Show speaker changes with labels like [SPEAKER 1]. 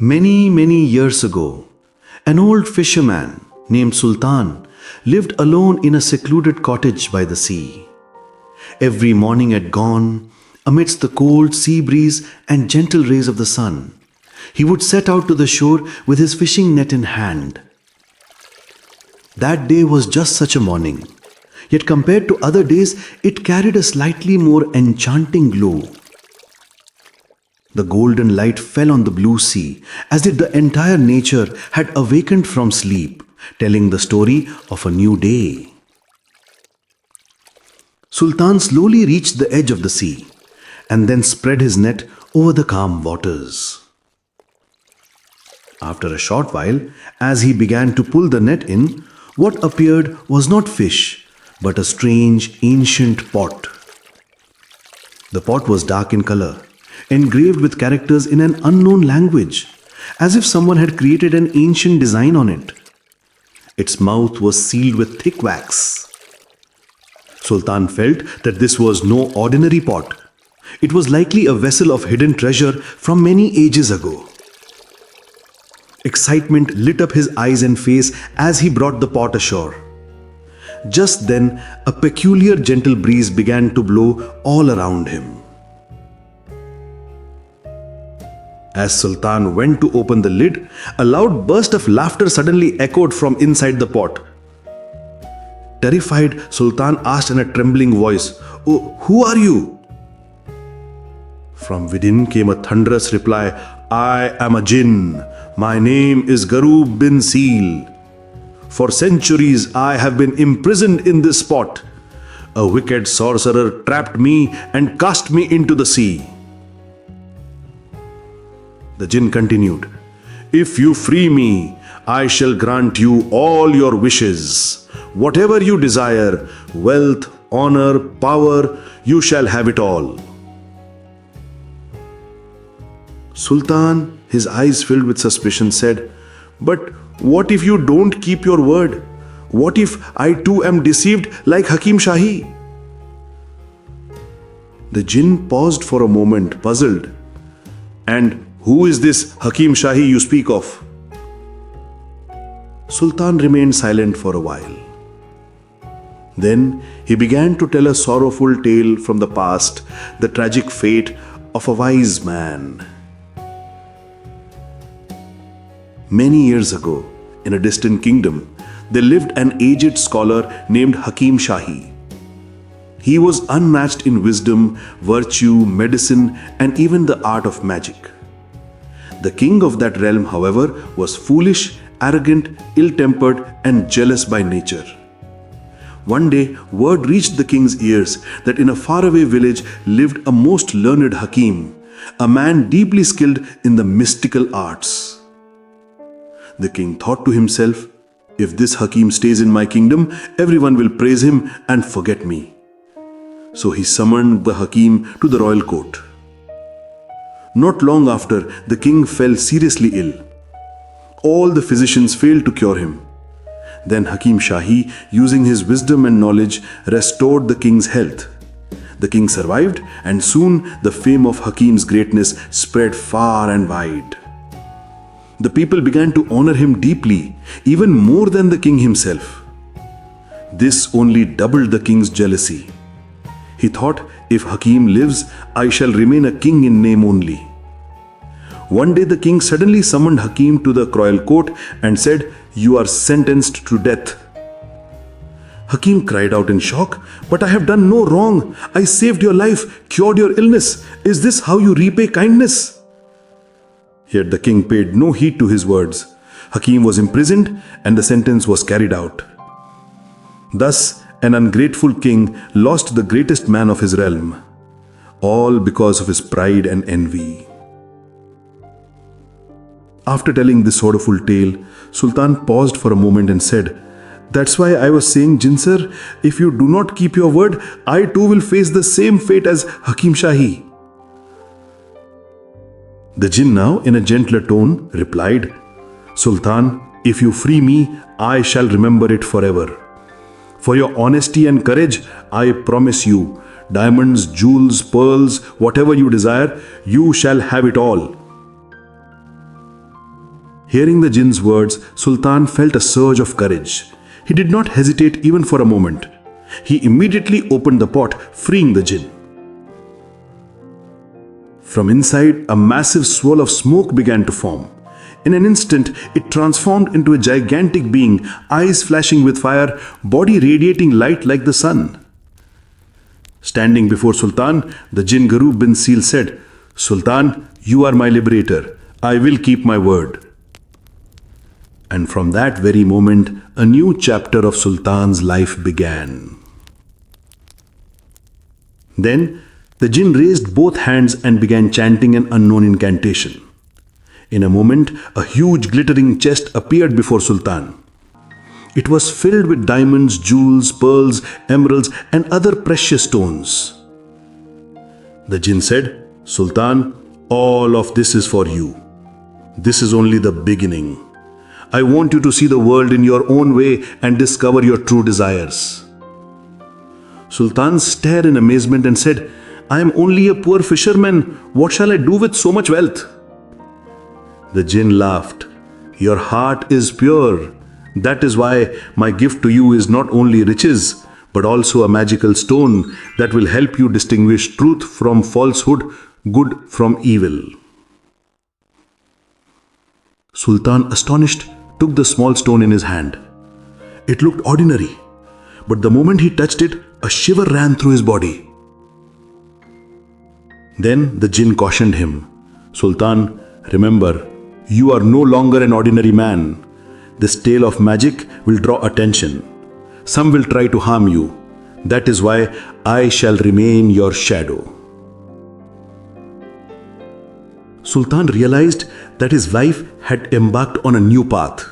[SPEAKER 1] Many years ago, an old fisherman named Sultan lived alone in a secluded cottage by the sea. Every morning at dawn, amidst the cold sea breeze and gentle rays of the sun, he would set out to the shore with his fishing net in hand. That day was just such a morning, yet compared to other days, it carried a slightly more enchanting glow. The golden light fell on the blue sea as if the entire nature had awakened from sleep, telling the story of a new day. Sultan slowly reached the edge of the sea and then spread his net over the calm waters. After a short while, as he began to pull the net in, what appeared was not fish, but a strange ancient pot. The pot was dark in color, engraved with characters in an unknown language, as if someone had created an ancient design on it. Its mouth was sealed with thick wax. Sultan felt that this was no ordinary pot. It was likely a vessel of hidden treasure from many ages ago. Excitement lit up his eyes and face as he brought the pot ashore. Just then, a peculiar gentle breeze began to blow all around him. As Sultan went to open the lid, a loud burst of laughter suddenly echoed from inside the pot. Terrified, Sultan asked in a trembling voice, "Oh, who are you?" From within came a thunderous reply, "I am a jinn. My name is Garub Bin Seel. For centuries I have been imprisoned in this pot. A wicked sorcerer trapped me and cast me into the sea." The jinn continued, "If you free me, I shall grant you all your wishes. Whatever you desire, wealth, honor, power, you shall have it all." Sultan, his eyes filled with suspicion, said, "But what if you don't keep your word? What if I too am deceived like Hakim Shahi?" The jinn paused for a moment, puzzled. "And who is this Hakim Shahi you speak of?" Sultan remained silent for a while. Then he began to tell a sorrowful tale from the past, the tragic fate of a wise man. Many years ago, in a distant kingdom, there lived an aged scholar named Hakim Shahi. He was unmatched in wisdom, virtue, medicine, and even the art of magic. The king of that realm, however, was foolish, arrogant, ill-tempered, and jealous by nature. One day, word reached the king's ears that in a faraway village lived a most learned Hakim, a man deeply skilled in the mystical arts. The king thought to himself, "If this Hakim stays in my kingdom, everyone will praise him and forget me." So he summoned the Hakim to the royal court. Not long after, the king fell seriously ill. All the physicians failed to cure him. Then Hakim Shahi, using his wisdom and knowledge, restored the king's health. The king survived, and soon the fame of Hakim's greatness spread far and wide. The people began to honor him deeply, even more than the king himself. This only doubled the king's jealousy. He thought, "If Hakim lives, I shall remain a king in name only." One day the king suddenly summoned Hakim to the royal court and said, "You are sentenced to death." Hakim cried out in shock, "But I have done no wrong. I saved your life, cured your illness. Is this how you repay kindness?" Yet the king paid no heed to his words. Hakim was imprisoned and the sentence was carried out. Thus, an ungrateful king lost the greatest man of his realm, all because of his pride and envy. After telling this sorrowful tale, Sultan paused for a moment and said, "That's why I was saying, Jinn sir, if you do not keep your word, I too will face the same fate as Hakim Shahi." The jinn now, in a gentler tone, replied, "Sultan, if you free me, I shall remember it forever. For your honesty and courage, I promise you, diamonds, jewels, pearls, whatever you desire, you shall have it all." Hearing the jinn's words, Sultan felt a surge of courage. He did not hesitate even for a moment. He immediately opened the pot, freeing the jinn. From inside, a massive swirl of smoke began to form. In an instant, it transformed into a gigantic being, eyes flashing with fire, body radiating light like the sun. Standing before Sultan, the jinn Garub Bin Seel said, "Sultan, you are my liberator. I will keep my word." And from that very moment, a new chapter of Sultan's life began. Then, the jinn raised both hands and began chanting an unknown incantation. In a moment, a huge glittering chest appeared before Sultan. It was filled with diamonds, jewels, pearls, emeralds, and other precious stones. The jinn said, "Sultan, all of this is for you. This is only the beginning. I want you to see the world in your own way and discover your true desires." Sultan stared in amazement and said, "I am only a poor fisherman. What shall I do with so much wealth?" The jinn laughed. "Your heart is pure. That is why my gift to you is not only riches, but also a magical stone that will help you distinguish truth from falsehood, good from evil." Sultan, astonished, took the small stone in his hand. It looked ordinary, but the moment he touched it, a shiver ran through his body. Then the jinn cautioned him, "Sultan, remember, you are no longer an ordinary man. This tale of magic will draw attention. Some will try to harm you. That is why I shall remain your shadow." Sultan realized that his life had embarked on a new path.